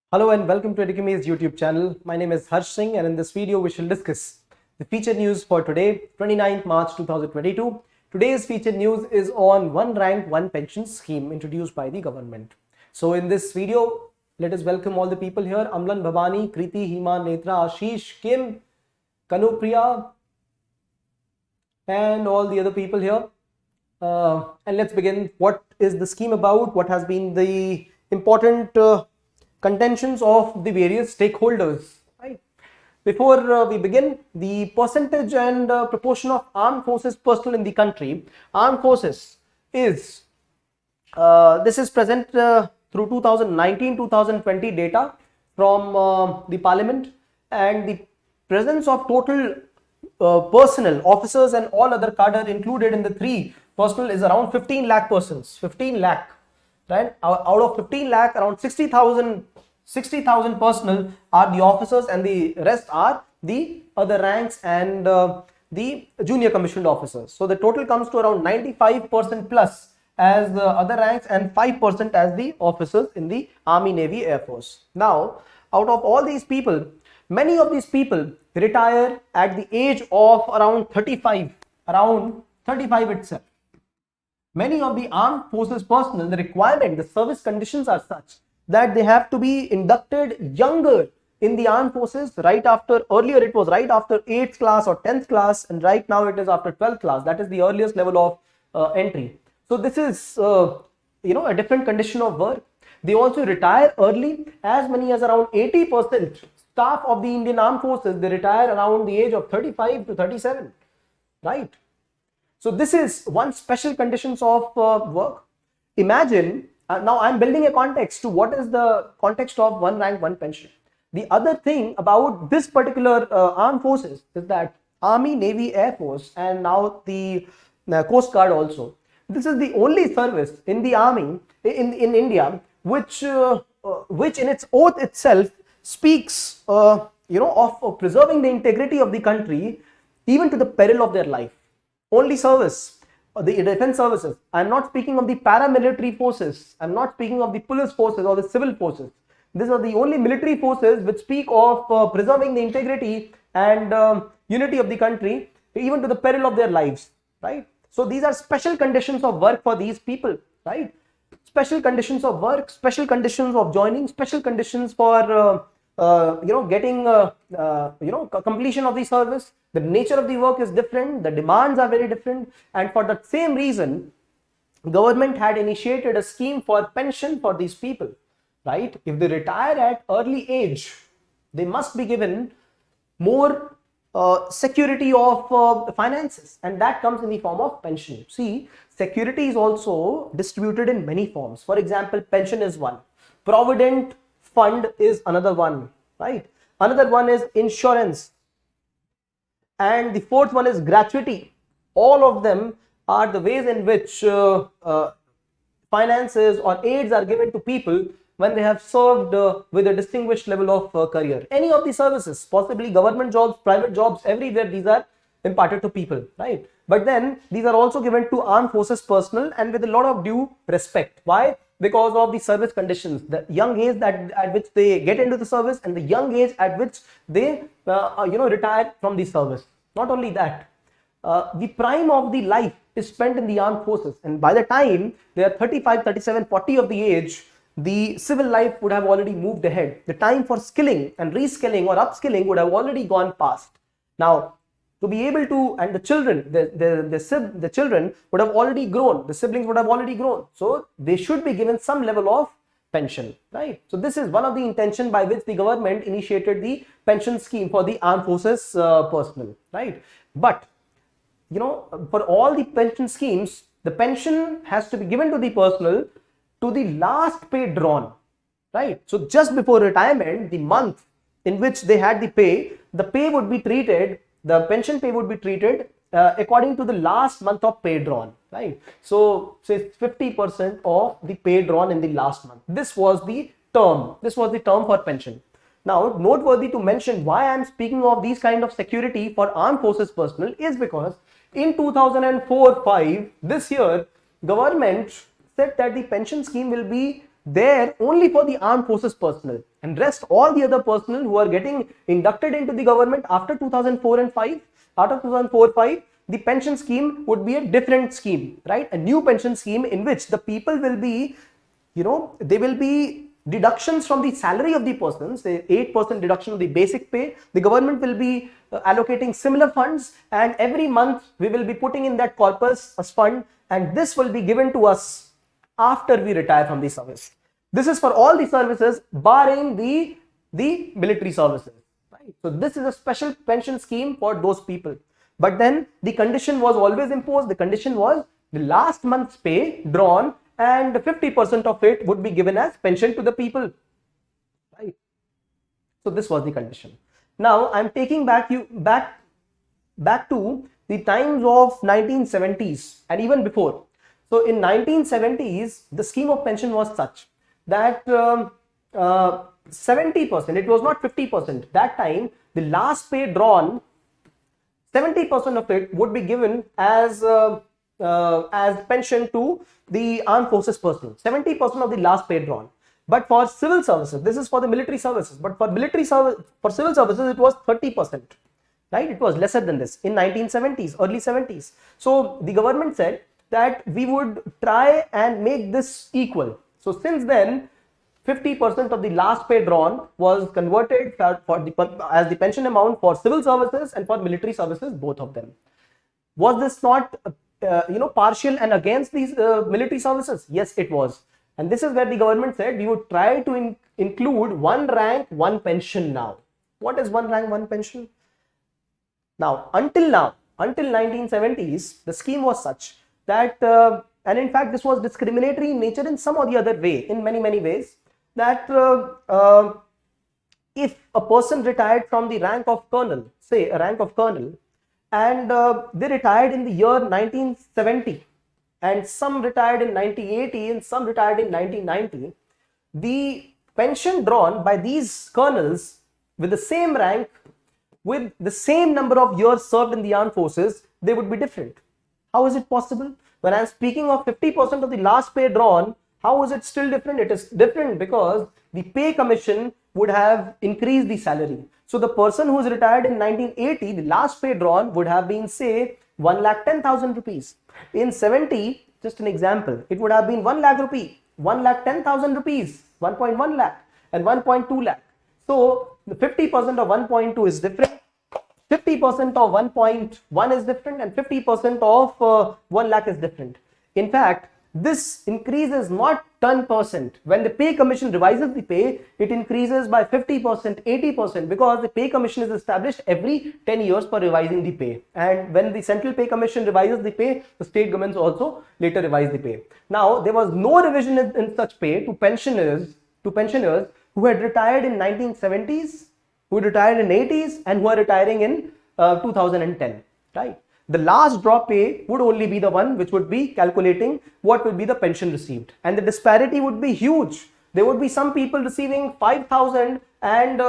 Hello and welcome to Edukemy's YouTube channel. My name is Harsh Singh and in this video we shall discuss the featured news for today, 29th March 2022. Today's featured news is on one rank, one pension scheme introduced by the government. So in this video, let us welcome all the people here. Amlan, Bhavani, Kriti, Hima, Netra, Ashish, Kim, Kanupriya and all the other people here. And let's begin. What is the scheme about? What has been the important contentions of the various stakeholders, right? Before we begin, the percentage and proportion of armed forces personnel in the country. Armed forces is this is present through 2019-2020 data from the parliament, and the presence of total personnel, officers and all other cadre included in the three personnel is around 15 lakh persons. 15 lakh, right? Out of 15 lakh, around 60,000 personnel are the officers and the rest are the other ranks and the junior commissioned officers. So the total comes to around 95% plus as the other ranks and 5% as the officers in the Army, Navy, Air Force. Now, out of all these people, many of these people retire at the age of around 35 itself. Many of the armed forces personnel, the requirement, the service conditions are such that they have to be inducted younger in the armed forces right after, earlier it was right after 8th class or 10th class, and right now it is after 12th class. That is the earliest level of entry. So this is a different condition of work. They also retire early. As many as around 80% staff of the Indian Armed Forces, they retire around the age of 35 to 37, right? So this is one special conditions of work. Imagine, now I'm building a context to what is the context of one rank, one pension. The other thing about this particular armed forces is that Army, Navy, Air Force and now the Coast Guard also. This is the only service in the army in India which in its oath itself speaks of preserving the integrity of the country even to the peril of their life. Only service, the defense services. I'm not speaking of the paramilitary forces. I'm not speaking of the police forces or the civil forces. These are the only military forces which speak of preserving the integrity and unity of the country even to the peril of their lives, right? So these are special conditions of work for these people, right? Special conditions of work, special conditions of joining, special conditions for getting completion of the service. The nature of the work is different, the demands are very different, and for that same reason government had initiated a scheme for pension for these people, right? If they retire at early age, they must be given more security of finances, and that comes in the form of pension. See, security is also distributed in many forms. For example, pension is one, provident fund is another one, right? Another one is insurance, and the fourth one is gratuity. All of them are the ways in which finances or aids are given to people when they have served with a distinguished level of career. Any of the services, possibly government jobs, private jobs, everywhere these are imparted to people, right? But then these are also given to armed forces personnel and with a lot of due respect. Why? Because of the service conditions, the young age at which they get into the service and the young age at which they retire from the service. Not only that, the prime of the life is spent in the armed forces, and by the time they are 35, 37, 40 of the age, the civil life would have already moved ahead. The time for skilling and reskilling or upskilling would have already gone past. Now, to be able to, and the children, the children would have already grown, the siblings would have already grown. So they should be given some level of pension, right? So this is one of the intention by which the government initiated the pension scheme for the armed forces personnel, right? But for all the pension schemes, the pension has to be given to the personnel to the last pay drawn, right? So just before retirement, the month in which they had the pay would be treated, the pension pay would be treated according to the last month of pay drawn, right? So say 50% of the pay drawn in the last month. This was the term for pension. Now, noteworthy to mention why I am speaking of these kind of security for armed forces personnel is because in 2004-5, this year, government said that the pension scheme will be there only for the armed forces personnel, and rest all the other personnel who are getting inducted into the government after 2004 and 5, after 2004-5, the pension scheme would be a different scheme, right? A new pension scheme in which the people will be, they will be deductions from the salary of the person, say 8% deduction of the basic pay. The government will be allocating similar funds, and every month we will be putting in that corpus as fund, and this will be given to us after we retire from the service. This is for all the services barring the military services, right? So this is a special pension scheme for those people. But then the condition was always imposed. The condition was the last month's pay drawn, and 50% of it would be given as pension to the people, right? So this was the condition. Now I'm taking back to the times of 1970s and even before. So in 1970s, the scheme of pension was such that 70%, it was not 50%. That time, the last pay drawn, 70% of it would be given as pension to the armed forces personnel. 70% of the last pay drawn. But for civil services, this is for the military services. But for civil services, it was 30%. Right? It was lesser than this in 1970s, early 70s. So the government said that we would try and make this equal. So since then, 50% of the last pay drawn was converted as the pension amount for civil services and for military services, both of them. Was this not partial and against these military services? Yes, it was. And this is where the government said we would try to include one rank, one pension now. What is one rank, one pension? Now, until 1970s, the scheme was such that, and in fact, this was discriminatory in nature in some or the other way, in many, many ways, that if a person retired from the rank of colonel, say a rank of colonel, and they retired in the year 1970, and some retired in 1980 and some retired in 1990, the pension drawn by these colonels with the same rank, with the same number of years served in the armed forces, they would be different. How is it possible? When I am speaking of 50% of the last pay drawn, how is it still different? It is different because the pay commission would have increased the salary. So the person who is retired in 1980, the last pay drawn would have been, say, 1,10,000 rupees. In 70, just an example, it would have been 1 lakh rupee, 1,10,000 rupees, 1.1 lakh and 1.2 lakh. So the 50% of 1.2 is different, 50% of 1.1 is different, and 50% of 1 lakh is different. In fact, this increase is not 10%. When the pay commission revises the pay, it increases by 50%, 80%, because the pay commission is established every 10 years for revising the pay. And when the central pay commission revises the pay, the state governments also later revise the pay. Now, there was no revision in such pay to pensioners who had retired in 1970s, who retired in 80s, and who are retiring in 2010, right? The last drop pay would only be the one which would be calculating what would be the pension received, and the disparity would be huge. There would be some people receiving 5,000 and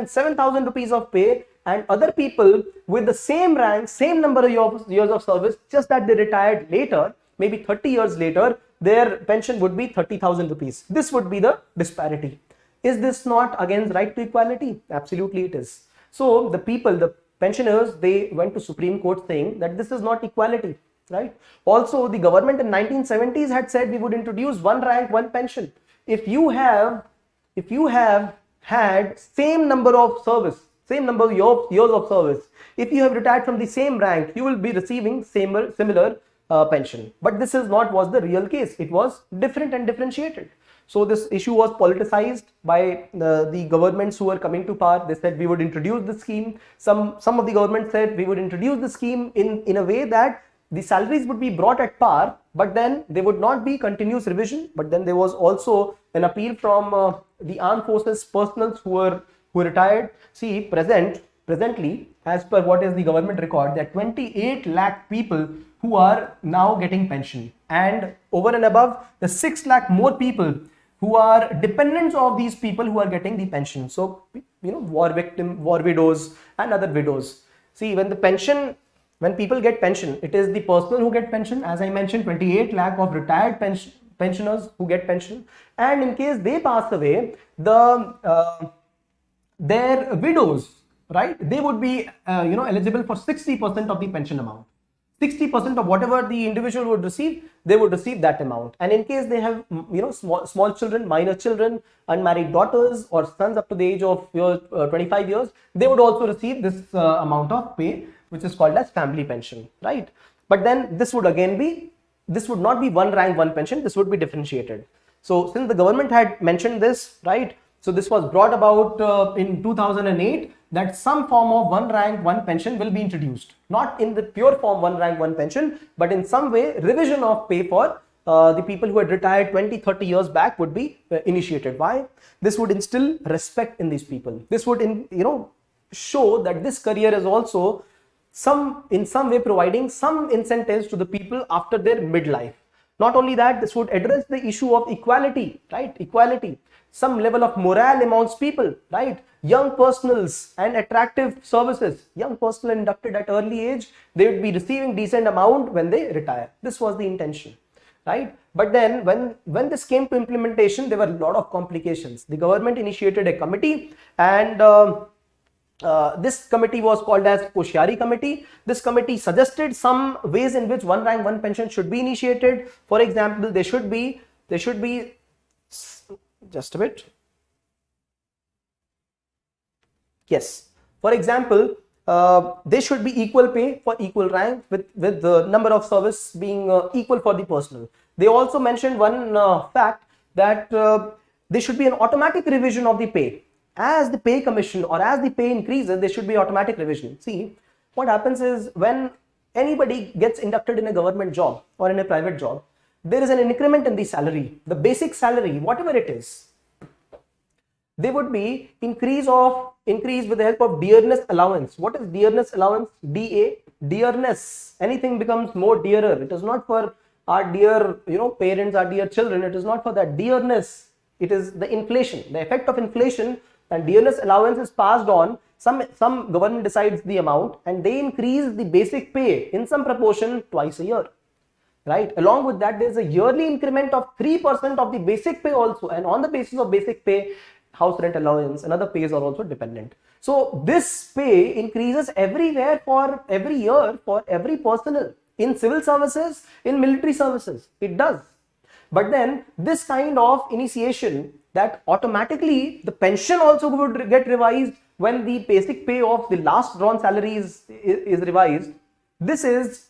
7,000 rupees of pay, and other people with the same rank, same number of years of service, just that they retired later, maybe 30 years later, their pension would be 30,000 rupees. This would be the disparity. Is this not against right to equality? Absolutely it is. So the people, the pensioners, they went to Supreme Court saying that this is not equality, right? Also, the government in 1970s had said we would introduce one rank, one pension. If you have had same number of service, same number of years of service, if you have retired from the same rank, you will be receiving similar pension. But this was the real case. It was different and differentiated. So this issue was politicized by the governments who were coming to power. They said we would introduce the scheme. Some of the governments said we would introduce the scheme in a way that the salaries would be brought at par, but then there would not be continuous revision. But then there was also an appeal from the armed forces personnel who retired. See, presently, as per what is the government record, there are 28 lakh people who are now getting pension, and over and above the 6 lakh more people who are dependents of these people who are getting the pension. So, war widows and other widows. See, when people get pension, it is the person who get pension. As I mentioned, 28 lakh of retired pensioners who get pension, and in case they pass away, their widows, right, they would be eligible for 60% of the pension amount. 60% of whatever the individual would receive, they would receive that amount. And in case they have small children, minor children, unmarried daughters or sons up to the age of 25 years, they would also receive this amount of pay, which is called as family pension, right? But then this would not be one rank one pension, this would be differentiated. So since the government had mentioned this, right, so this was brought about in 2008, that some form of one rank one pension will be introduced, not in the pure form one rank one pension, but in some way revision of pay for the people who had retired 20-30 years back would be initiated. Why? This would instill respect in these people. This would show that this career is also in some way providing some incentives to the people after their midlife. Not only that, this would address the issue of equality, right? Equality, some level of morale amongst people, right? Young personals and attractive services. Young personnel inducted at early age, they would be receiving decent amount when they retire. This was the intention, right? But then when this came to implementation, there were a lot of complications. The government initiated a committee, and this committee was called as Koshiyari Committee. This committee suggested some ways in which one rank one pension should be initiated. For example, there should be just a bit. Yes. For example, there should be equal pay for equal rank with the number of service being equal for the personnel. They also mentioned one fact that there should be an automatic revision of the pay. As the pay commission or as the pay increases, there should be automatic revision. See, what happens is when anybody gets inducted in a government job or in a private job, there is an increment in the salary, the basic salary, whatever it is. There would be increase with the help of dearness allowance. What is dearness allowance? DA, dearness. Anything becomes more dearer. It is not for our dear parents, our dear children. It is not for that dearness. It is the inflation, the effect of inflation, and dearness allowance is passed on. Some government decides the amount and they increase the basic pay in some proportion twice a year, right? Along with that, there is a yearly increment of 3% of the basic pay also, and on the basis of basic pay, house rent allowance and other pays are also dependent. So this pay increases everywhere for every year for every personnel, in civil services, in military services, it does. But then this kind of initiation, that automatically the pension also would get revised when the basic pay of the last drawn salary is revised. This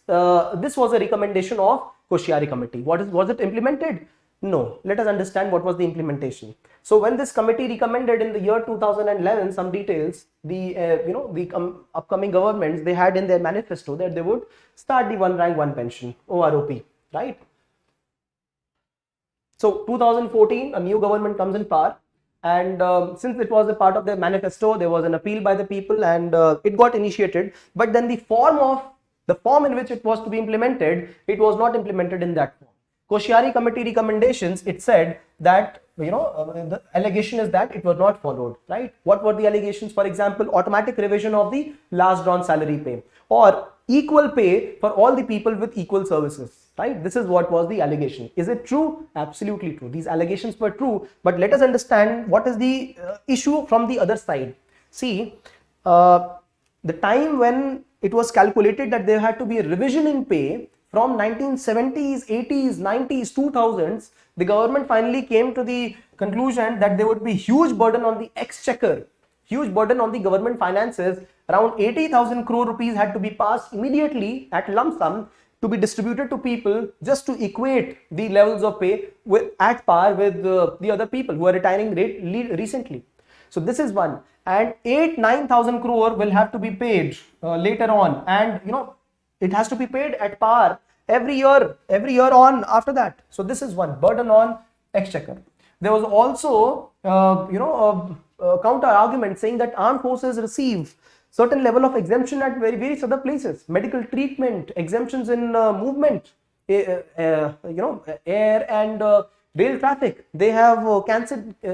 was a recommendation of Koshiyari Committee. Was it implemented? No. Let us understand what was the implementation. So when this committee recommended in the year 2011 some details, the upcoming governments, they had in their manifesto that they would start the one rank one pension, OROP, right? So 2014, a new government comes in power, and since it was a part of their manifesto, there was an appeal by the people, and it got initiated. But then the form in which it was to be implemented, it was not implemented in that form. Koshiyari Committee recommendations, it said that the allegation is that it was not followed, right? What were the allegations? For example, automatic revision of the last drawn salary pay, or equal pay for all the people with equal services, right? This is what was the allegation. Is it true? Absolutely true. These allegations were true, but let us understand what is the issue from the other side. See, the time when it was calculated that there had to be a revision in pay from 1970s, 80s, 90s, 2000s, the government finally came to the conclusion that there would be huge burden on the exchequer, huge burden on the government finances. Around 80,000 crore rupees had to be passed immediately at lump sum to be distributed to people just to equate the levels of pay at par with the other people who are retiring recently. So this is one, and 8-9,000 crore will have to be paid later on, and it has to be paid at par every year on after that. So this is one burden on exchequer. There was also a counter argument saying that armed forces receive certain level of exemption at various other places, medical treatment, exemptions in movement, air and rail traffic. They have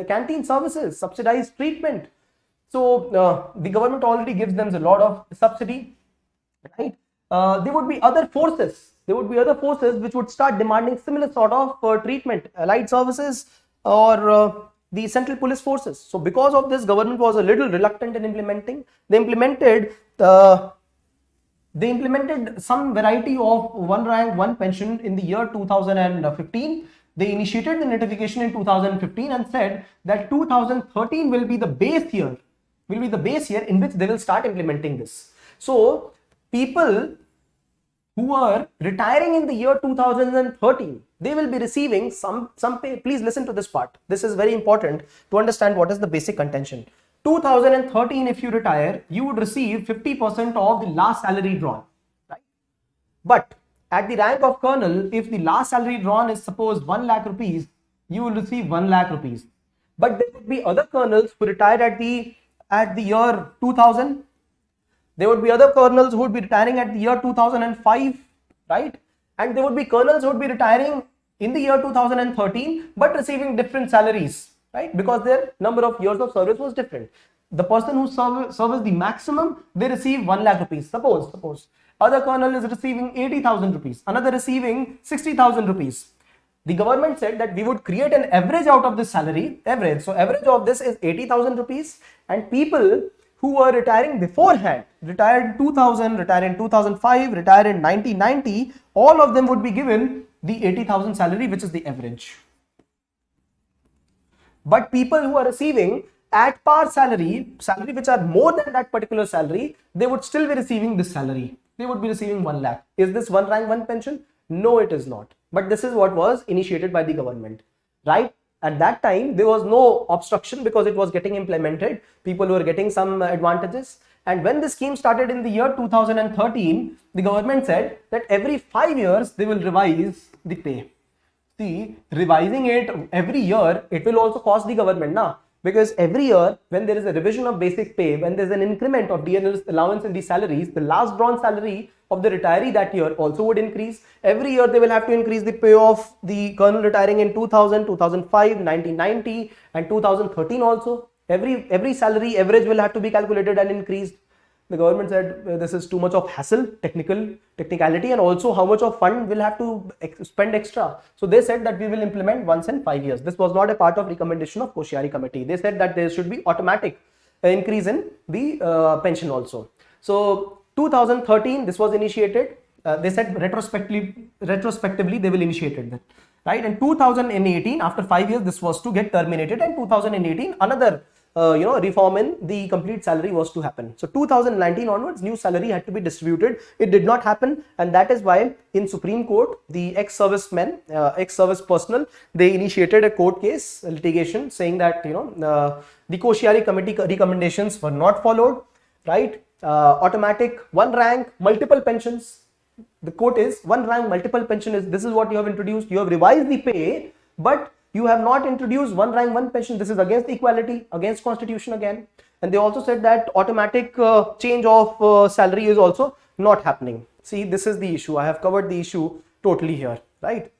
canteen services, subsidized treatment. So the government already gives them a lot of subsidy, right? There would be other forces there would be other forces which would start demanding similar sort of treatment, allied services or the central police forces. So because of this, government was a little reluctant in implementing. They implemented some variety of one rank, one pension in the year 2015. They initiated the notification in 2015 and said that 2013 will be the base year, in which they will start implementing this. So people who are retiring in the year 2013, they will be receiving some pay. Please listen to this part. This is very important to understand what is the basic contention. 2013, if you retire, you would receive 50% of the last salary drawn, right? But at the rank of colonel, if the last salary drawn is suppose 1 lakh rupees, you will receive 1 lakh rupees. But there would be other colonels who retired at the year 2000. There would be other colonels who would be retiring at the year 2005, right? And there would be colonels who would be retiring in the year 2013 but receiving different salaries, right? Because their number of years of service was different. The person who serves the maximum, they receive 1 lakh rupees. Suppose other colonel is receiving 80,000 rupees, another receiving 60,000 rupees. The government said that we would create an average out of this salary, average. So average of this is 80,000 rupees, and people who were retiring beforehand, retired in 2000, retired in 2005, retired in 1990, all of them would be given the 80,000 salary, which is the average. But people who are receiving at par salary which are more than that particular salary, they would still be receiving this salary. They would be receiving 1 lakh. Is this one rank, one pension? No, it is not. But this is what was initiated by the government, right? At that time, there was no obstruction because it was getting implemented. People were getting some advantages. And when the scheme started in the year 2013, the government said that every 5 years, they will revise the pay. See, revising it every year, it will also cost the government now. Because every year, when there is a revision of basic pay, when there's an increment of DNL's allowance in the salaries, the last drawn salary of the retiree that year also would increase. Every year, they will have to increase the pay of the colonel retiring in 2000, 2005, 1990 and 2013 also. Every salary average will have to be calculated and increased. The government said this is too much of hassle, technicality, and also how much of fund will have to spend extra. So they said that we will implement once in 5 years. This was not a part of recommendation of Koshiyari committee. They said that there should be automatic increase in the pension also. So 2013, this was initiated. They said retrospectively they will initiate that, right? And 2018, after 5 years, this was to get terminated, and 2018 another reform in the complete salary was to happen. So 2019 onwards, new salary had to be distributed. It did not happen, and that is why in Supreme Court, the ex-servicemen, ex-service personnel, they initiated a court case, a litigation, saying that the Koshiyari committee recommendations were not followed, right? Automatic one rank, multiple pensions. The quote is one rank, multiple pension is this is what you have introduced. You have revised the pay, but you have not introduced one rank, one pension. This is against equality, against constitution again. And they also said that automatic change of salary is also not happening. See, this is the issue. I have covered the issue totally here, right?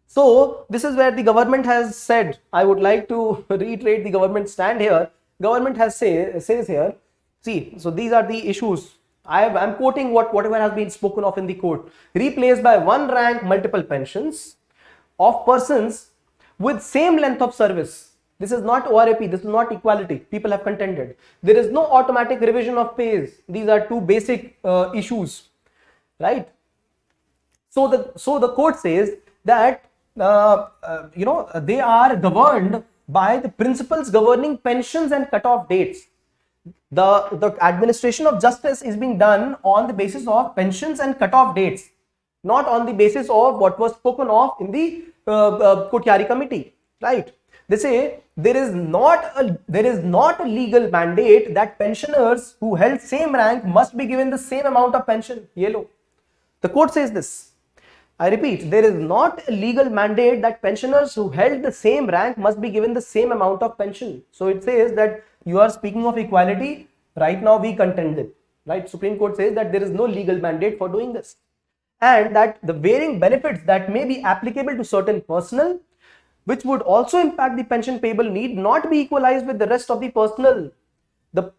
So this is where the government has said, I would like to reiterate the government stand here. Government has says here, see, so these are the issues. I'm quoting whatever has been spoken of in the court. Replaced by one rank, multiple pensions of persons with same length of service. This is not OROP, this is not equality. People have contended. There is no automatic revision of pays. These are two basic issues, right? So the court says that they are governed by the principles governing pensions and cutoff dates. The administration of justice is being done on the basis of pensions and cutoff dates, not on the basis of what was spoken of in the Koshiyari committee, right? They say there is not a legal mandate that pensioners who held same rank must be given the same amount of pension. Yellow. The court says this. I repeat, there is not a legal mandate that pensioners who held the same rank must be given the same amount of pension. So it says that you are speaking of equality. Right now we contend it, right? Supreme Court says that there is no legal mandate for doing this, and that the varying benefits that may be applicable to certain personnel, which would also impact the pension payable, need not be equalized with the rest of the personnel. The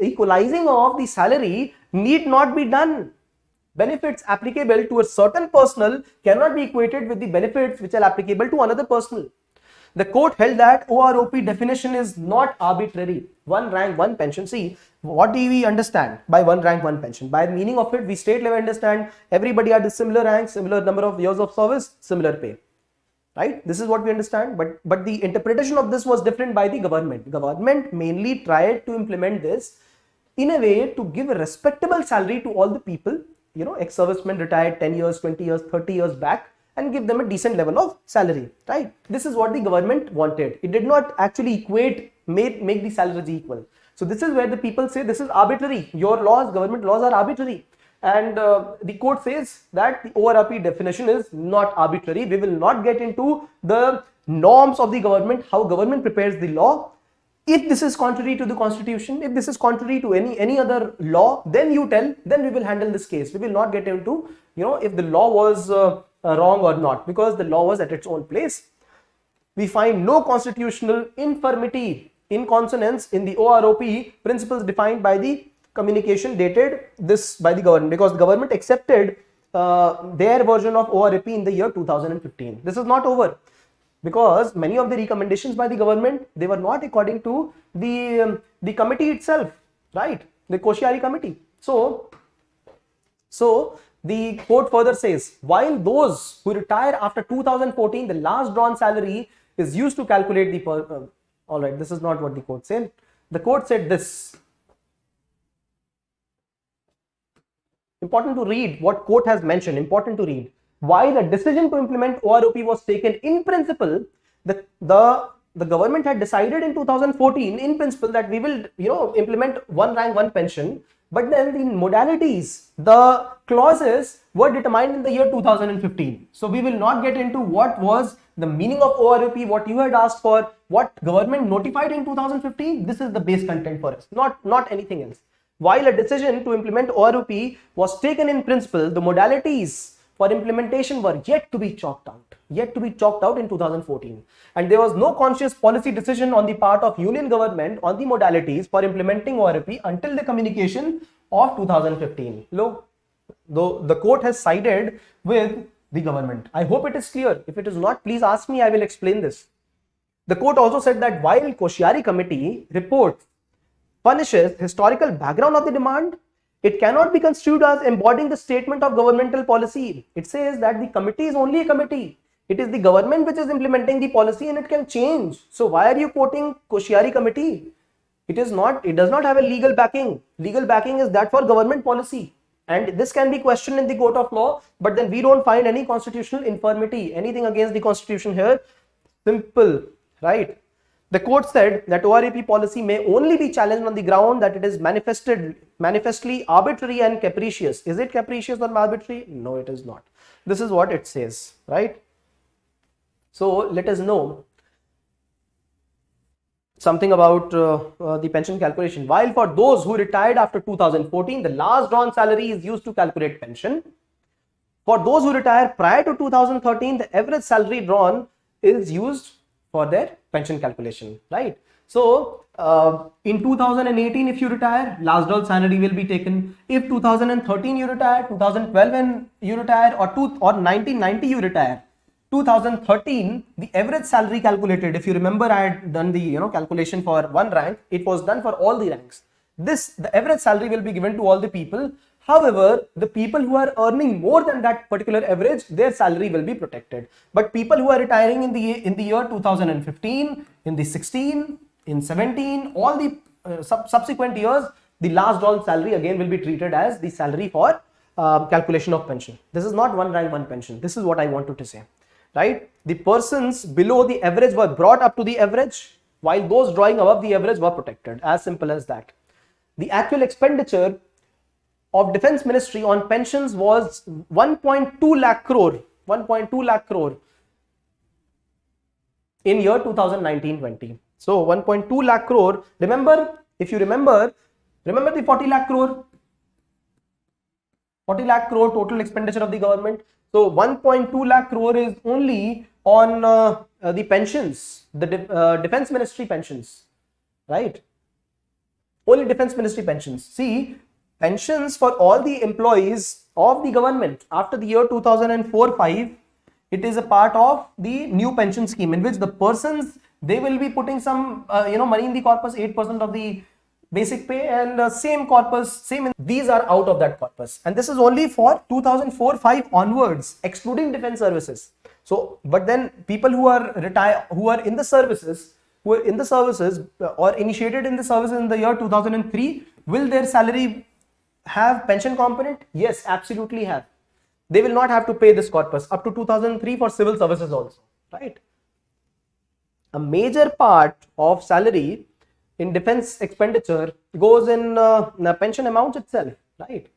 equalizing of the salary need not be done. benefits applicable to a certain personnel cannot be equated with the benefits which are applicable to another personnel. The court held that OROP definition is not arbitrary. One rank, one pension. See, what do we understand by one rank, one pension? By the meaning of it, we state level understand everybody had similar rank, similar number of years of service, similar pay. Right? This is what we understand. But the interpretation of this was different by the government. Government mainly tried to implement this in a way to give a respectable salary to all the people, ex-servicemen retired 10 years, 20 years, 30 years back, and give them a decent level of salary, right? This is what the government wanted. It did not actually make the salaries equal. So this is where the people say this is arbitrary. Your laws, government laws are arbitrary. And the court says that the OROP definition is not arbitrary. We will not get into the norms of the government, how government prepares the law. If this is contrary to the constitution, if this is contrary to any other law, then you tell, then we will handle this case. We will not get into, if the law was wrong or not, because the law was at its own place. We find no constitutional infirmity in consonance in the OROP principles defined by the communication dated this by the government, because the government accepted their version of OROP in the year 2015. This is not over, because many of the recommendations by the government, they were not according to the committee itself, right? The Koshiyari committee. So the court further says, while those who retire after 2014, the last drawn salary is used to calculate the all right, this is not what the court said. The court said this. Important to read what court has mentioned, important to read. While the decision to implement OROP was taken in principle, the government had decided in 2014 in principle that we will implement one rank, one pension. But then the modalities, the clauses were determined in the year 2015. So we will not get into what was the meaning of OROP, what you had asked for, what government notified in 2015. This is the base content for us, not anything else. While a decision to implement OROP was taken in principle, the modalities for implementation were yet to be chalked out in 2014. And there was no conscious policy decision on the part of union government on the modalities for implementing OROP until the communication of 2015. Look, though the court has sided with the government. I hope it is clear. If it is not, please ask me, I will explain this. The court also said that while Koshiyari committee report punishes historical background of the demand, it cannot be construed as embodying the statement of governmental policy. It says that the committee is only a committee. It is the government which is implementing the policy, and it can change. So why are you quoting Koshiyari committee? It does not have a legal backing. Legal backing is that for government policy. And this can be questioned in the court of law, but then we don't find any constitutional infirmity, anything against the constitution here. Simple, right? The court said that OROP policy may only be challenged on the ground that it is manifestly arbitrary and capricious. Is it capricious or arbitrary? No, it is not. This is what it says, right? So let us know something about the pension calculation. While for those who retired after 2014, the last drawn salary is used to calculate pension. For those who retire prior to 2013, the average salary drawn is used for their pension calculation, right? So in 2018, if you retire, last drawn salary will be taken. If 2013 you retire, 2012 when you retire, or 1990 you retire, 2013 the average salary calculated, if you remember, I had done the calculation for one rank. It was done for all the ranks. The average salary will be given to all the people. However, the people who are earning more than that particular average, their salary will be protected. But people who are retiring in the year 2015, in the 16, in 17, all the subsequent years, the last drawn salary again will be treated as the salary for calculation of pension. This is not one rank, one pension. This is what I wanted to say, right? The persons below the average were brought up to the average, while those drawing above the average were protected. As simple as that. The actual expenditure of Defense Ministry on pensions was 1.2 lakh crore in year 2019-20. So 1.2 lakh crore. Remember, if you remember the 40 lakh crore total expenditure of the government. So 1.2 lakh crore is only on the pensions, the Defense Ministry pensions, right? Only Defense Ministry pensions. See, pensions for all the employees of the government after the year 2004-5, it is a part of the new pension scheme in which the persons, they will be putting some money in the corpus, 8% of the basic pay, and same corpus, these are out of that corpus, and this is only for 2004-5 onwards, excluding defense services. So but then people who are in the services, or initiated in the services in the year 2003, will their salary have pension component? Yes, absolutely have. They will not have to pay this corpus up to 2003 for civil services also, right? A major part of salary in defense expenditure goes in pension amounts itself, right?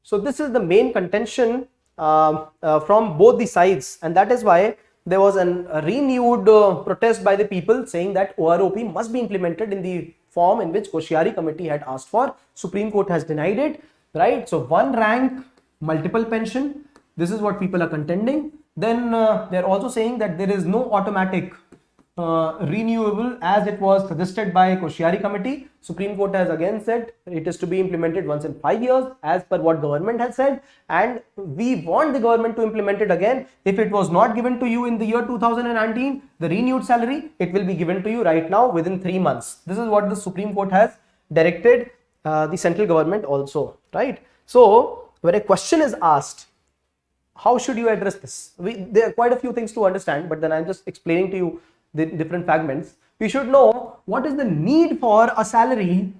So this is the main contention from both the sides, and that is why there was a renewed protest by the people saying that OROP must be implemented in the form in which Koshyari committee had asked for. Supreme Court has denied it, right? So one rank, multiple pension, this is what people are contending. Then they're also saying that there is no automatic renewable as it was suggested by Koshyari committee. Supreme Court has again said it is to be implemented once in 5 years as per what government has said, and we want the government to implement it again. If it was not given to you in the year 2019, the renewed salary, it will be given to you right now within 3 months. This is what the Supreme Court has directed the central government also, right? So when a question is asked, how should you address this? There are quite a few things to understand, but then I'm just explaining to you the different fragments. We should know what is the need for a salary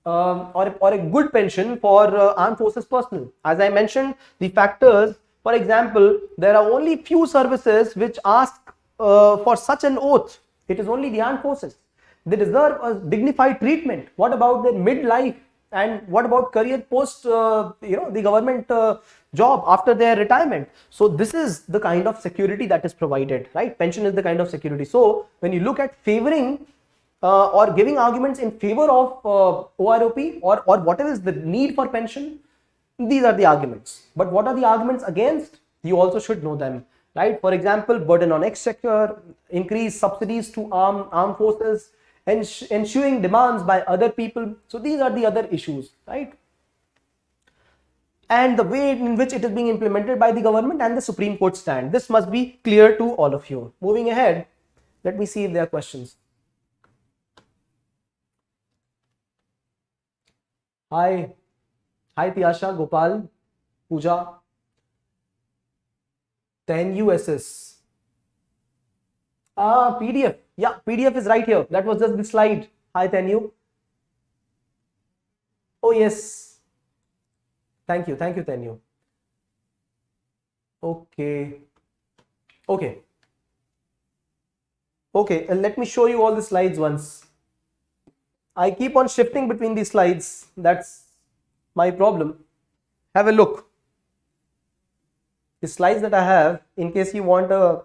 or a good pension for armed forces personnel. As I mentioned, the factors, for example, there are only few services which ask for such an oath. It is only the armed forces. They deserve a dignified treatment. What about their midlife, and what about career post the government job after their retirement? So this is the kind of security that is provided, right? Pension is the kind of security. So when you look at favoring or giving arguments in favor of OROP or whatever is the need for pension, these are the arguments. But what are the arguments against? You also should know them, right? For example, burden on exchequer, increased subsidies to armed forces, ensuing demands by other people. So these are the other issues, right? And the way in which it is being implemented by the government and the Supreme Court stand. This must be clear to all of you. Moving ahead, let me see if there are questions. Hi Tiyasha, Gopal, Pooja, 10 USS. PDF. Yeah, PDF is right here. That was just the slide. Hi, Tenu. Oh, yes. Thank you, Tenu. Okay. Let me show you all the slides once. I keep on shifting between these slides. That's my problem. Have a look. The slides that I have, in case you want a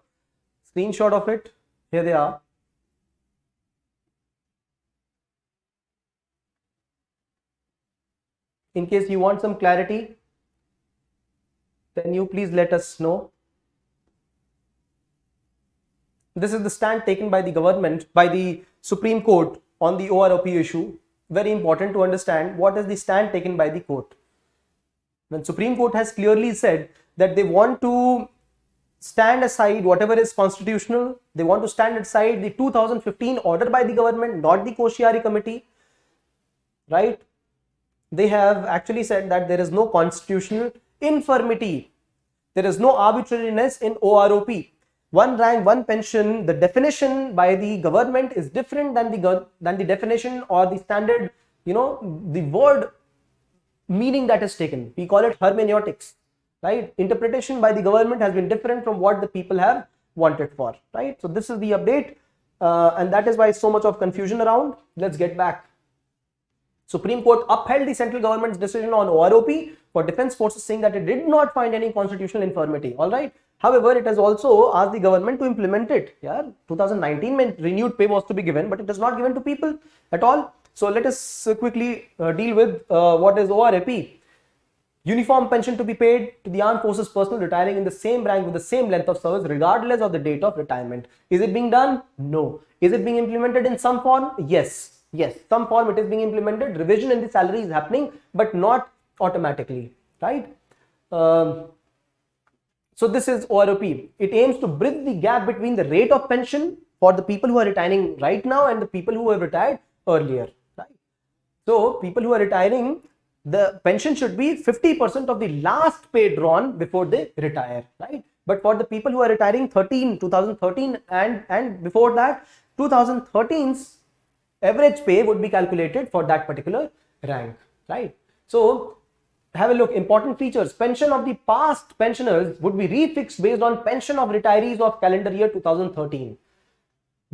screenshot of it, here they are. In case you want some clarity, then you please let us know. This is the stand taken by the government, by the Supreme Court on the OROP issue. Very important to understand what is the stand taken by the court. When Supreme Court has clearly said that they want to stand aside whatever is constitutional, they want to stand aside the 2015 order by the government, not the Koshyari committee, right? They have actually said that there is no constitutional infirmity. There is no arbitrariness in OROP. One rank, one pension, the definition by the government is different than the definition or the standard, the word meaning that is taken. We call it hermeneutics, right? Interpretation by the government has been different from what the people have wanted for, right? So this is the update, and that is why so much of confusion around. Let's get back. Supreme Court upheld the central government's decision on OROP for defense forces, saying that it did not find any constitutional infirmity. All right. However, it has also asked the government to implement it. Yeah, 2019 when renewed pay was to be given, but it is not given to people at all. So let us quickly deal with what is OROP. Uniform pension to be paid to the armed forces personnel retiring in the same rank with the same length of service regardless of the date of retirement. Is it being done? No. Is it being implemented in some form? Yes, some form it is being implemented. Revision in the salary is happening, but not automatically, right? So this is OROP. It aims to bridge the gap between the rate of pension for the people who are retiring right now and the people who have retired earlier, right? So people who are retiring, the pension should be 50% of the last pay drawn before they retire, right? But for the people who are retiring 2013 and before that, 2013's average pay would be calculated for that particular rank, right? So have a look. Important features. Pension of the past pensioners would be refixed based on pension of retirees of calendar year 2013,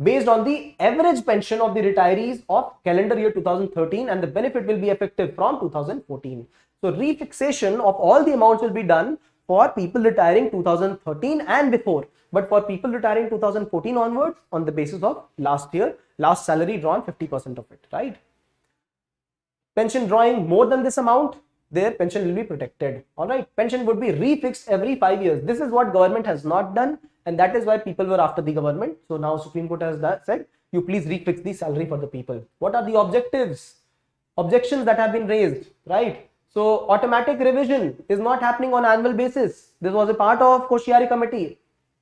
based on the average pension of the retirees of calendar year 2013, and the benefit will be effective from 2014. So refixation of all the amounts will be done for people retiring 2013 and before, but for people retiring 2014 onwards, on the basis of last year, last salary drawn, 50% of it, right? Pension drawing more than this amount, their pension will be protected. All right, pension would be refixed every 5 years. This is what government has not done, and that is why people were after the government. So now Supreme Court has said, you please refix the salary for the people. What are the objections that have been raised, right? So automatic revision is not happening on annual basis. This was a part of Koshiari committee,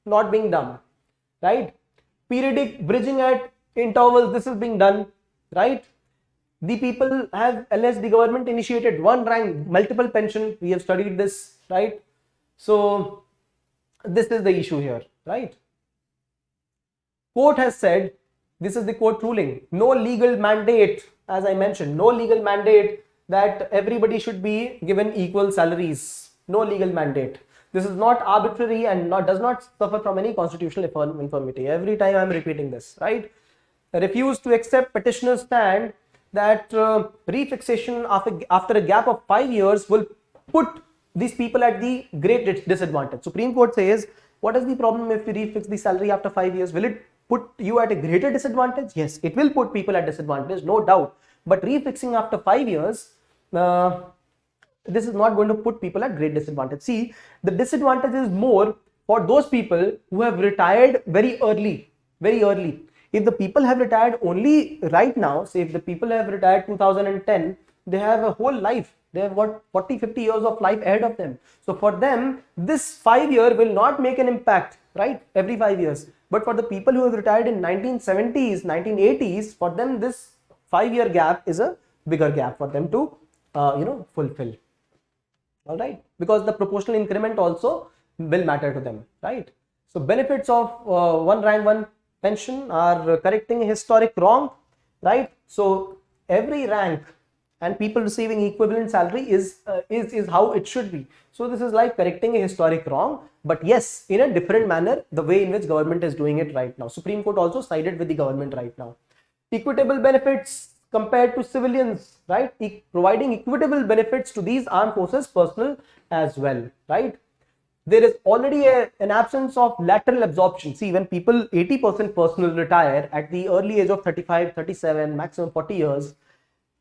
not being done, right? Periodic bridging at intervals, this is being done, right? The people have, unless the government initiated one rank, multiple pension, we have studied this, right? So this is the issue here, right? Court has said, this is the court ruling, no legal mandate, as I mentioned, no legal mandate that everybody should be given equal salaries, no legal mandate. This is not arbitrary and does not suffer from any constitutional infirmity. Every time I am repeating this, right? Refuse to accept petitioner's stand that refixation after a gap of 5 years will put these people at the great disadvantage. Supreme Court says, what is the problem if we refix the salary after 5 years? Will it put you at a greater disadvantage? Yes, it will put people at disadvantage, no doubt. But refixing after 5 years, this is not going to put people at great disadvantage. See, the disadvantage is more for those people who have retired very early, very early. If the people have retired only right now, say if the people have retired 2010, they have a whole life. They have what 40-50 years of life ahead of them. So for them, this 5 year will not make an impact, right? Every 5 years. But for the people who have retired in 1970s, 1980s, for them this 5 year gap is a bigger gap for them to fulfill. All right, because the proportional increment also will matter to them, right? So benefits of one rank one pension are correcting a historic wrong, right? So every rank and people receiving equivalent salary is how it should be. So this is like correcting a historic wrong, but yes, in a different manner, the way in which government is doing it right now. Supreme Court also sided with the government right now. Equitable benefits compared to civilians, right? Providing equitable benefits to these armed forces personnel as well, right? There is already an absence of lateral absorption. See, when people 80% personnel retire at the early age of 35, 37, maximum 40 years,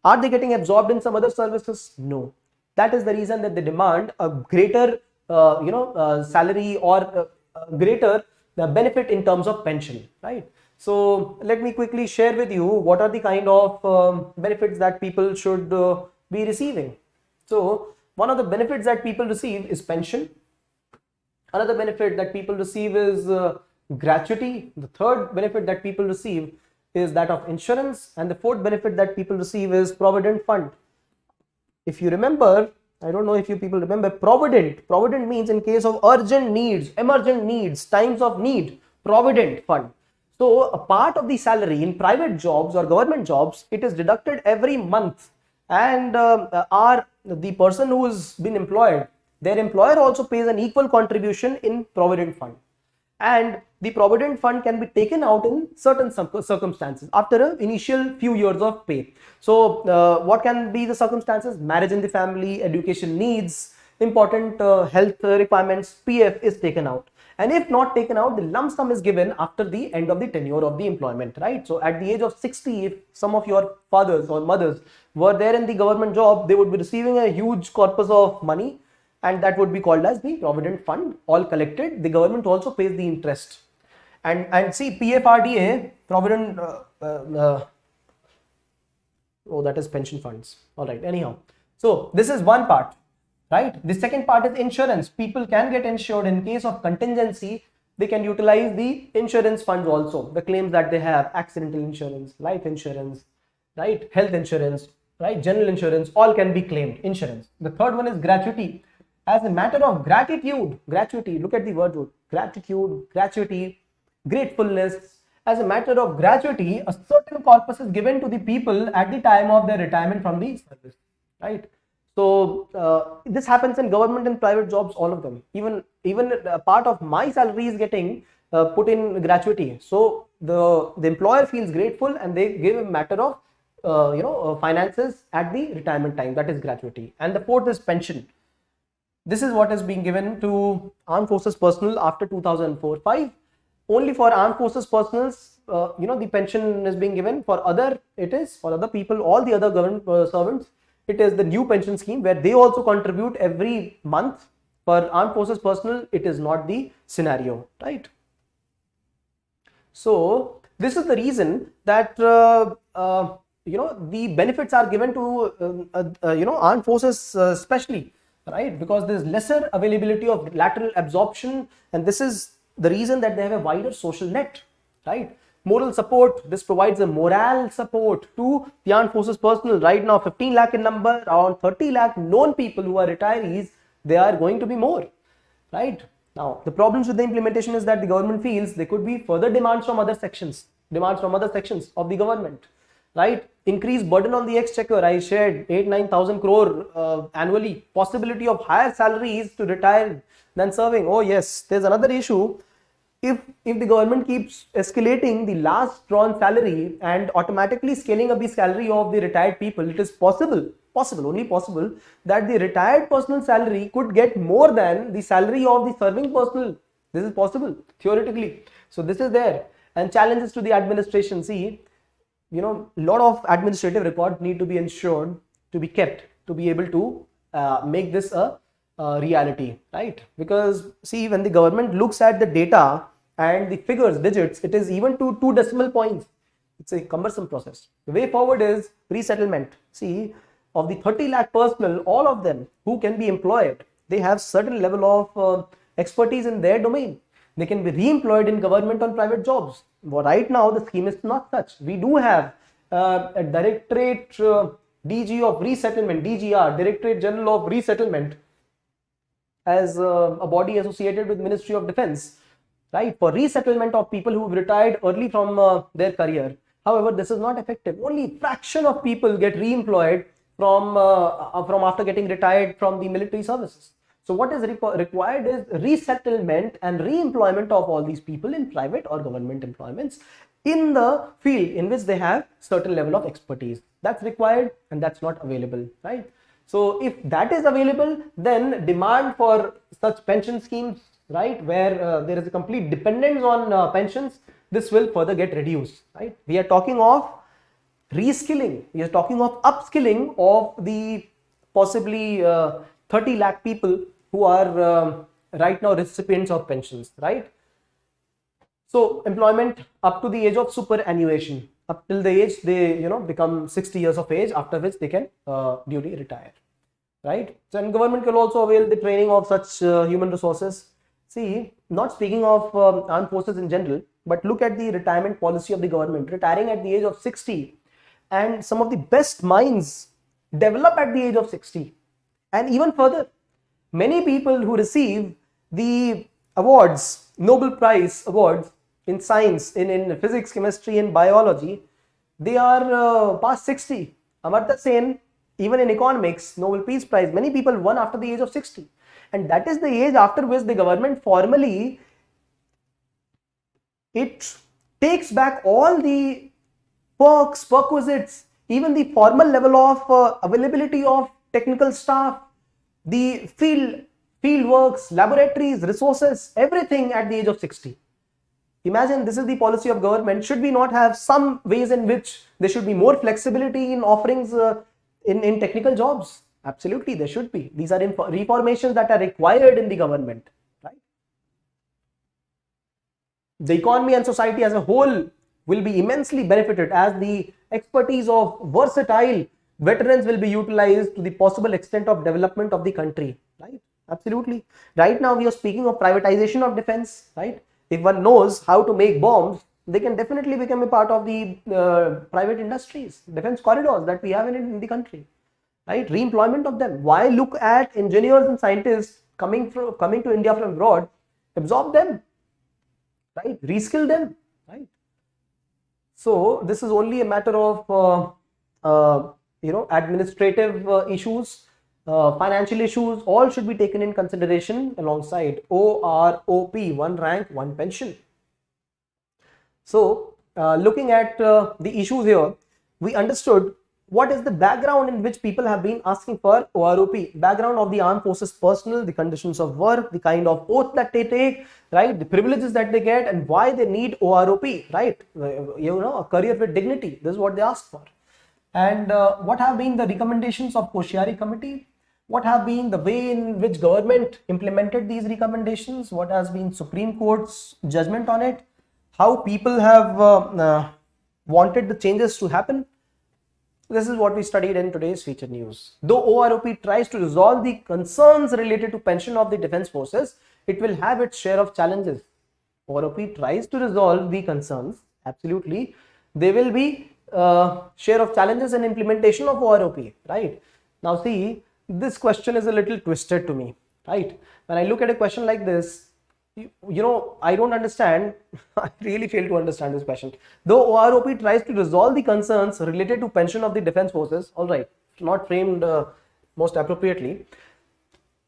are they getting absorbed in some other services? No. That is the reason that they demand a greater, salary or greater benefit in terms of pension, right? So let me quickly share with you what are the kind of benefits that people should be receiving. So one of the benefits that people receive is pension. Another benefit that people receive is gratuity. The third benefit that people receive is that of insurance, and the fourth benefit that people receive is provident fund. If you remember, I don't know if you people remember, provident means in case of urgent needs, emergent needs, times of need, provident fund. So a part of the salary in private jobs or government jobs, it is deducted every month, and the person who has been employed, their employer also pays an equal contribution in provident fund, and the provident fund can be taken out in certain circumstances after an initial few years of pay. So what can be the circumstances? Marriage in the family, education needs, important health requirements, PF is taken out. And if not taken out, the lump sum is given after the end of the tenure of the employment, right? So at the age of 60, if some of your fathers or mothers were there in the government job, they would be receiving a huge corpus of money, and that would be called as the provident fund, all collected. The government also pays the interest. And see, PFRDA, provident, that is pension funds. All right, anyhow. So this is one part, right? The second part is insurance. People can get insured in case of contingency. They can utilize the insurance funds also, the claims that they have, accidental insurance, life insurance, right? Health insurance, right? General insurance, all can be claimed, insurance. The third one is gratuity. As a matter of gratitude, gratuity, look at the word root, gratitude, gratuity, gratefulness. As a matter of gratuity, a certain corpus is given to the people at the time of their retirement from the service, right? So this happens in government and private jobs, all of them. Even a part of my salary is getting put in gratuity. So the employer feels grateful and they give a matter of finances at the retirement time, that is gratuity. And the fourth is pension. This is what is being given to armed forces personnel after 2004-5. Only for armed forces personnels, the pension is being given. For other, it is for other people, all the other government servants, it is the new pension scheme where they also contribute every month. For armed forces personnel, it is not the scenario, right? So this is the reason that the benefits are given to armed forces especially, right? Because there is lesser availability of lateral absorption, and this is the reason that they have a wider social net, right? Moral support, this provides a morale support to the armed forces personnel. Right now 15 lakh in number, around 30 lakh known people who are retirees, they are going to be more, right? Now the problems with the implementation is that the government feels there could be further demands from other sections of the government, right? Increased burden on the exchequer. I shared 8,000-9,000 crore annually, possibility of higher salaries to retire than serving. Oh yes, there's another issue. If the government keeps escalating the last drawn salary and automatically scaling up the salary of the retired people, it is only possible that the retired personal salary could get more than the salary of the serving personnel. This is possible theoretically. So this is there. And challenges to the administration. See, lot of administrative records need to be ensured, to be kept, to be able to make this a reality, right? Because see, when the government looks at the data and the figures, digits, it is even to 2 decimal points. It's a cumbersome process. The way forward is resettlement. See, of the 30 lakh personnel, all of them who can be employed, they have certain level of expertise in their domain. They can be re-employed in government or private jobs. But right now, the scheme is not such. We do have a Directorate DG of Resettlement, DGR, Directorate General of Resettlement, as a body associated with Ministry of Defense, right, for resettlement of people who have retired early from their career. However, this is not effective. Only fraction of people get re-employed from after getting retired from the military services. So what is required is resettlement and re-employment of all these people in private or government employments in the field in which they have certain level of expertise. That's required and that's not available, right? So if that is available, then demand for such pension schemes, right, where there is a complete dependence on pensions, this will further get reduced, right? We are talking of reskilling, we are talking of upskilling of the possibly 30 lakh people who are right now recipients of pensions, right? So employment up to the age of superannuation, up till the age they become 60 years of age, after which they can duly retire, right? So and government will also avail the training of such human resources. See, not speaking of armed forces in general, but look at the retirement policy of the government, retiring at the age of 60, and some of the best minds develop at the age of 60. And even further, many people who receive the awards, Nobel Prize awards in science, in physics, chemistry, and biology, they are past 60. Amartya Sen, even in economics, Nobel Peace Prize, many people won after the age of 60. And that is the age after which the government formally, it takes back all the perks, perquisites, even the formal level of availability of technical staff, the field works, laboratories, resources, everything at the age of 60. Imagine this is the policy of government. Should we not have some ways in which there should be more flexibility in offerings in technical jobs? Absolutely, there should be. These are reformations that are required in the government, right? The economy and society as a whole will be immensely benefited as the expertise of versatile veterans will be utilized to the possible extent of development of the country, right? Absolutely. Right now we are speaking of privatization of defense, right? If one knows how to make bombs, they can definitely become a part of the private industries, defense corridors that we have in the country, right? Re-employment of them. Why look at engineers and scientists coming to India from abroad? Absorb them, right? Reskill them, right? So this is only a matter of administrative issues, financial issues. All should be taken in consideration alongside OROP, one rank, one pension. So looking at the issues here, we understood what is the background in which people have been asking for OROP, background of the armed forces personnel, the conditions of work, the kind of oath that they take, right, the privileges that they get, and why they need OROP, right, a career with dignity. This is what they ask for. And what have been the recommendations of Koshyari committee? What have been the way in which government implemented these recommendations? What has been Supreme Court's judgment on it? How people have wanted the changes to happen? This is what we studied in today's feature news. Though OROP tries to resolve the concerns related to pension of the defense forces, it will have its share of challenges. OROP tries to resolve the concerns, absolutely. There will be share of challenges in implementation of OROP, right? Now see, this question is a little twisted to me, right? When I look at a question like this, I don't understand. I really fail to understand this question. Though OROP tries to resolve the concerns related to pension of the defense forces, all right, not framed most appropriately.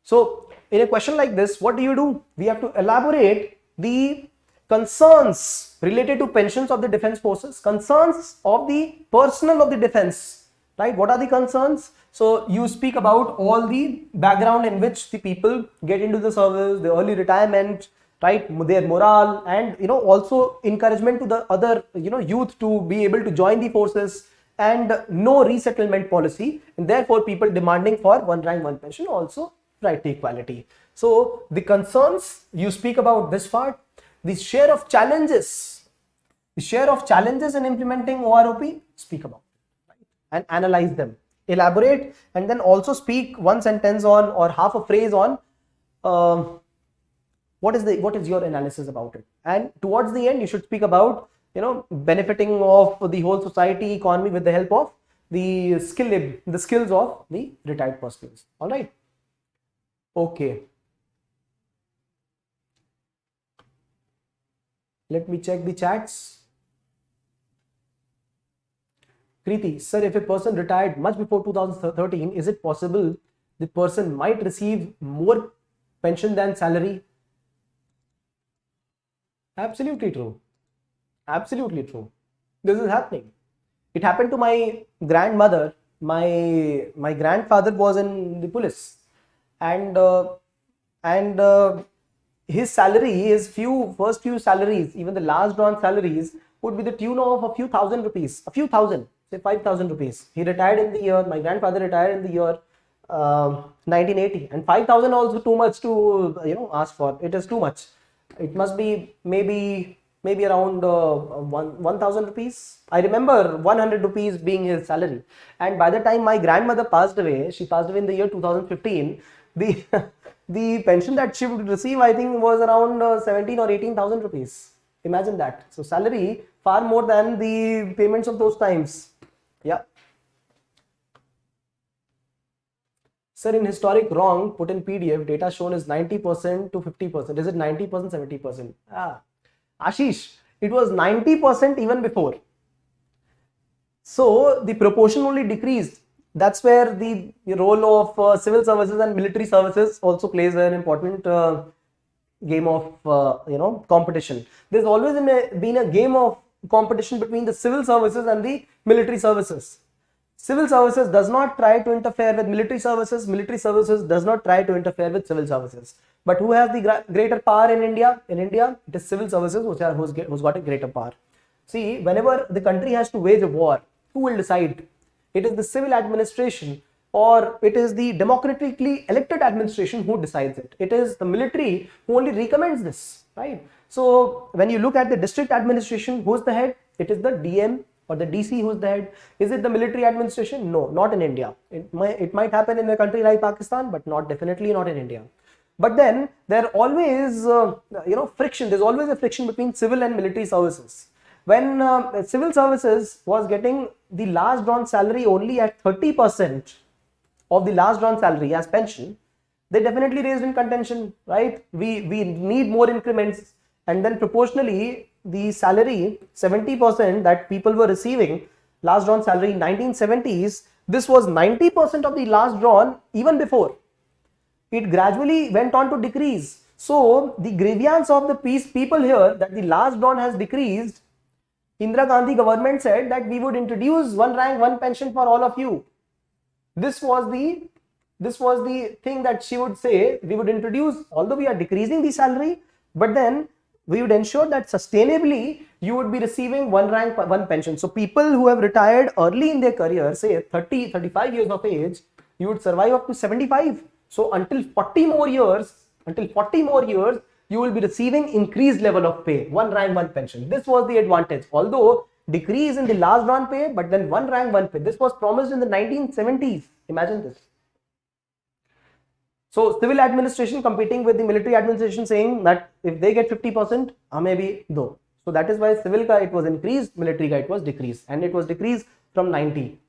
So in a question like this, what do? We have to elaborate the concerns related to pensions of the defense forces, concerns of the personnel of the defense, right? What are the concerns? So you speak about all the background in which the people get into the service, the early retirement, right, their morale, and also encouragement to the other youth to be able to join the forces, and no resettlement policy, and therefore people demanding for one rank, one pension, also right to equality. So the concerns, you speak about this part. The share of challenges in implementing OROP, speak about it, right? And analyze them, elaborate, and then also speak one sentence on, or half a phrase on, what is your analysis about it. And towards the end, you should speak about benefiting of the whole society, economy, with the help of the skills of the retired personnel. All right. Okay. Let me check the chats. Kriti, sir, if a person retired much before 2013, is it possible the person might receive more pension than salary? Absolutely true. Absolutely true. This is happening. It happened to my grandmother. My grandfather was in the police, and his salary, his first few salaries, even the last drawn salaries, would be the tune of a few thousand rupees, say 5,000 rupees. He retired in the year, my grandfather retired in the year 1980, and 5,000 also too much to ask for. It is too much. It must be maybe around 1,000 rupees. I remember 100 rupees being his salary. And by the time my grandmother passed away, she passed away in the year 2015, the pension that she would receive, I think, was around 17 or 18,000 rupees. Imagine that. So salary far more than the payments of those times. Yeah. Sir, in historic wrong, put in PDF, data shown is 90% to 50%. Is it 90%, 70%? Ashish, it was 90% even before. So the proportion only decreased. That's where the role of civil services and military services also plays an important game of competition. There's always been a game of competition between the civil services and the military services. Civil services does not try to interfere with military services. Military services does not try to interfere with civil services. But who has the greater power in India? In India, it is civil services who's got a greater power. See, whenever the country has to wage a war, who will decide? It is the civil administration, or it is the democratically elected administration who decides it. It is the military who only recommends this, right? So when you look at the district administration, who's the head? It is the DM or the DC who's the head? Is it the military administration? No, not in India. It might happen in a country like Pakistan, but definitely not in India. But then there always friction. There's always a friction between civil and military services. When civil services was getting the last drawn salary only at 30% of the last drawn salary as pension, they definitely raised in contention, right? We need more increments, and then proportionally the salary 70% that people were receiving last drawn salary in 1970s, this was 90% of the last drawn even before. It gradually went on to decrease. So the grievance of the people here that the last drawn has decreased, Indira Gandhi government said that we would introduce one rank, one pension for all of you. This was the thing that she would say. We would introduce, although we are decreasing the salary, but then we would ensure that sustainably you would be receiving one rank, one pension. So people who have retired early in their career, say 30, 35 years of age, you would survive up to 75. So until 40 more years, you will be receiving increased level of pay, one rank, one pension. This was the advantage. Although decrease in the last drawn pay, but then one rank, one pay. This was promised in the 1970s. Imagine this. So civil administration competing with the military administration, saying that if they get 50%, maybe though. So that is why civil ka it was increased, military ka it was decreased, and it was decreased from 90%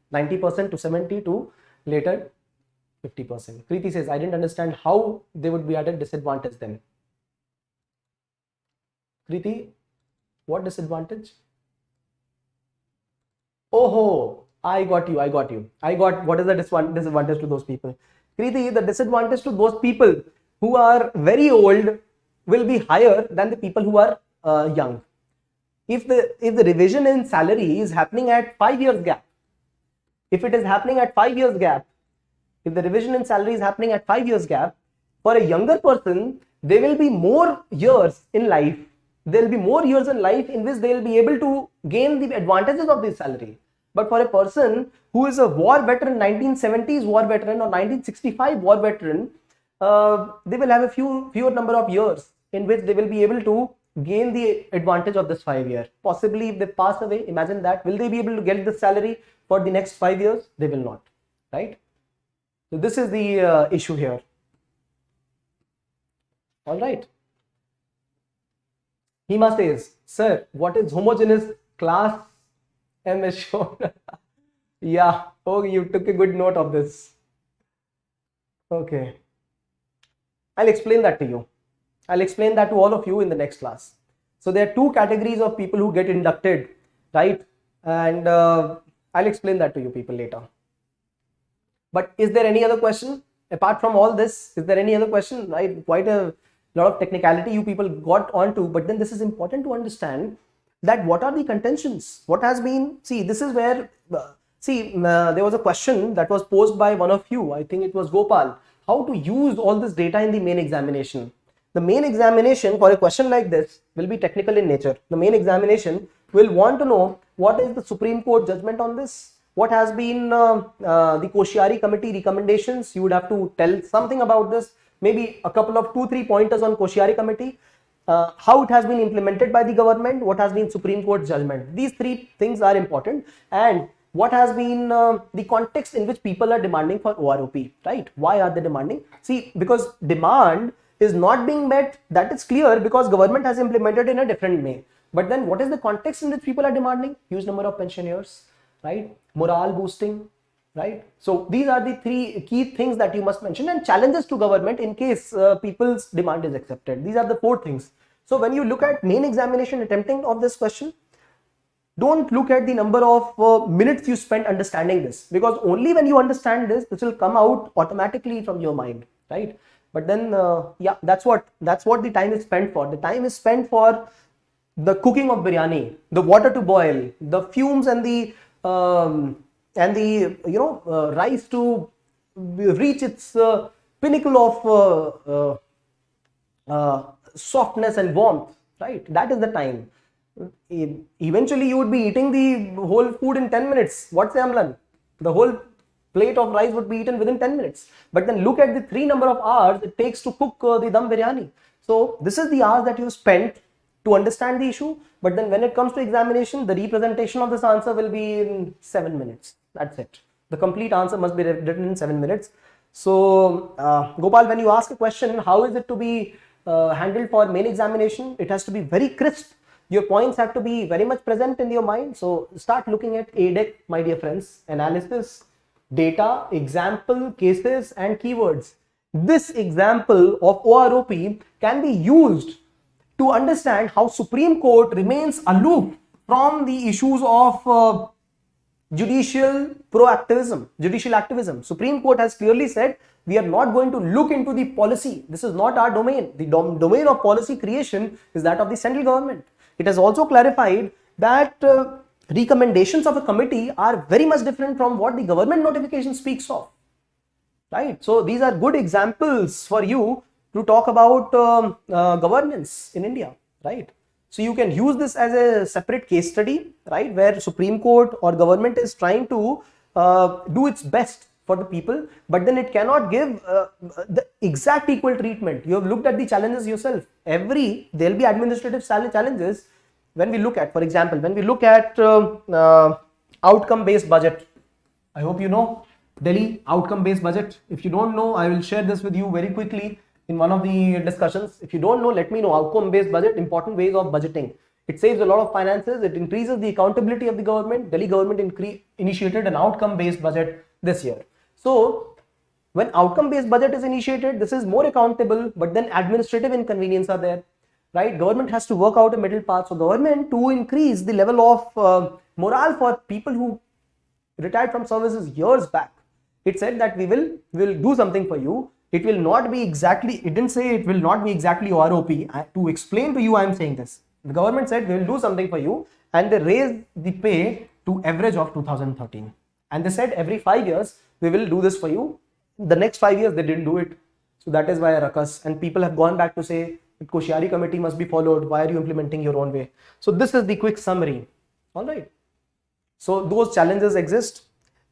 to 70 to later 50%. Kriti says, I didn't understand how they would be at a disadvantage then. Kriti, what disadvantage? Oh, I got you. I got what is the disadvantage to those people. Kriti, the disadvantage to those people who are very old will be higher than the people who are young. If the revision in salary is happening at 5 years gap, if it is happening at 5 years gap, if the revision in salary is happening at 5 years gap, for a younger person, there will be more years in life. There will be more years in life in which they will be able to gain the advantages of this salary. But for a person who is a war veteran, 1970s war veteran or 1965 war veteran, they will have a fewer number of years in which they will be able to gain the advantage of this 5 year. Possibly if they pass away, imagine that, will they be able to get the salary for the next 5 years? They will not, right? So this is the issue here. All right. Hema says, sir, what is homogeneous class M is shown? Yeah, oh, you took a good note of this. Okay. I'll explain that to you. I'll explain that to all of you in the next class. So there are two categories of people who get inducted, right? And I'll explain that to you people later. But is there any other question? Apart from all this, is there any other question? Right? Quite a lot of technicality you people got onto, but then this is important to understand that what are the contentions? What has been, see, this is where, there was a question that was posed by one of you, I think it was Gopal, how to use all this data in the main examination. The main examination for a question like this will be technical in nature. The main examination will want to know what is the Supreme Court judgment on this, what has been the Koshyari committee recommendations. You would have to tell something about this, maybe a couple of 2-3 pointers on Koshyari committee, how it has been implemented by the government, what has been Supreme Court judgment. These 3 things are important, and what has been the context in which people are demanding for OROP, right? Why are they demanding? See, because demand is not being met, that is clear, because government has implemented in a different way. But then what is the context in which people are demanding? Huge number of pensioners, right? Morale boosting, right? So these are the 3 key things that you must mention, and challenges to government in case people's demand is accepted. These are the 4 things. So when you look at main examination attempting of this question, don't look at the number of minutes you spend understanding this, because only when you understand this will come out automatically from your mind, right? But then yeah, that's what the time is spent for. The time is spent for the cooking of biryani, the water to boil, the fumes and the rice to reach its pinnacle of softness and warmth, right? That is the time. Eventually you would be eating the whole food in 10 minutes. What's the Amlan? The whole plate of rice would be eaten within 10 minutes. But then look at the 3 number of hours it takes to cook the dum biryani. So this is the hours that you spent to understand the issue, but then when it comes to examination, the representation of this answer will be in 7 minutes. That's it. The complete answer must be written in 7 minutes. So Gopal, when you ask a question, how is it to be handled for main examination? It has to be very crisp. Your points have to be very much present in your mind. So start looking at ADEC, my dear friends: analysis, data, example, cases, and keywords. This example of OROP can be used to understand how Supreme Court remains aloof from the issues of judicial activism. Supreme Court has clearly said, we are not going to look into the policy. This is not our domain. The domain of policy creation is that of the central government. It has also clarified that recommendations of a committee are very much different from what the government notification speaks of. Right? So these are good examples for you to talk about governance in India. Right? So you can use this as a separate case study, right, where Supreme Court or government is trying to do its best for the people, but then it cannot give the exact equal treatment. You have looked at the challenges yourself. There will be administrative challenges when we look at, for example, when we look at outcome-based budget. I hope you know Delhi outcome-based budget. If you don't know, I will share this with you very quickly in one of the discussions. If you don't know, let me know. Outcome-based budget, important ways of budgeting. It saves a lot of finances. It increases the accountability of the government. Delhi government initiated an outcome-based budget this year. So when outcome-based budget is initiated, this is more accountable, but then administrative inconvenience are there, right? Government has to work out a middle path. So government, to increase the level of morale for people who retired from services years back, it said that we will do something for you. It will not be exactly, it didn't say it will not be exactly OROP. To explain to you, I am saying this. The government said we will do something for you, and they raised the pay to average of 2013. And they said every 5 years, we will do this for you. The next 5 years, they didn't do it. So that is why a ruckus. And people have gone back to say, the Koshyari committee must be followed. Why are you implementing your own way? So this is the quick summary. All right. So those challenges exist.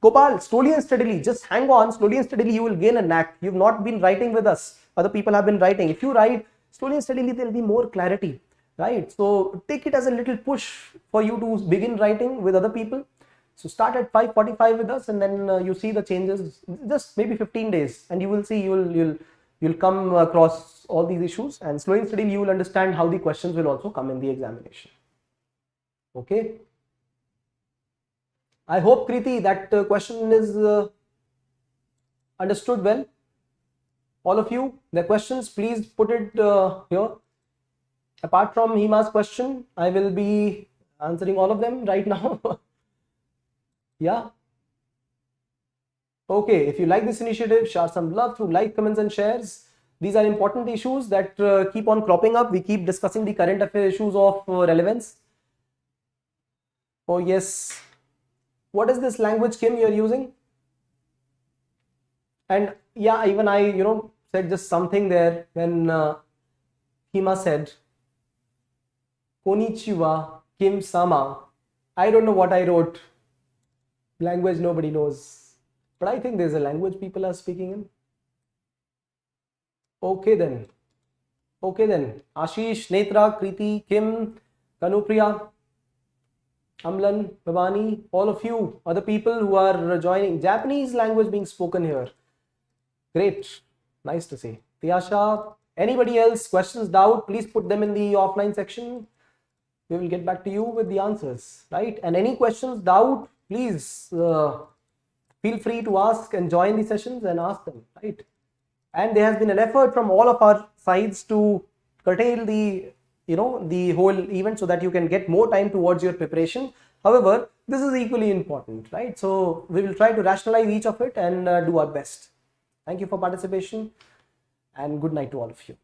Gopal, slowly and steadily, just hang on. Slowly and steadily, you will gain a knack. You've not been writing with us. Other people have been writing. If you write, slowly and steadily, there will be more clarity. Right. So take it as a little push for you to begin writing with other people. So start at 5:45 with us, and then you see the changes. Just maybe 15 days, and you will see you'll come across all these issues, and slowly and steadily you will understand how the questions will also come in the examination. Okay. I hope, Kriti, that question is understood well. All of you, the questions, please put it here. Apart from Hima's question, I will be answering all of them right now. Yeah. Okay, if you like this initiative, share some love through like, comments, and shares. These are important issues that keep on cropping up. We keep discussing the current affairs issues of relevance. Oh yes. What is this language, Kim, you're using? And yeah, even I, said just something there when Hima said, Konnichiwa, Kim sama. I don't know what I wrote. Language nobody knows. But I think there's a language people are speaking in. Okay then. Ashish, Netra, Kriti, Kim, Kanupriya, Amlan, Bhavani, all of you, other people who are joining. Japanese language being spoken here. Great. Nice to see. Tiyasha, anybody else, questions, doubt, please put them in the offline section. We will get back to you with the answers, right? And any questions, doubt, please feel free to ask and join the sessions and ask them, right? And there has been an effort from all of our sides to curtail the whole event so that you can get more time towards your preparation. However, this is equally important, right? So we will try to rationalize each of it and do our best. Thank you for participation, and good night to all of you.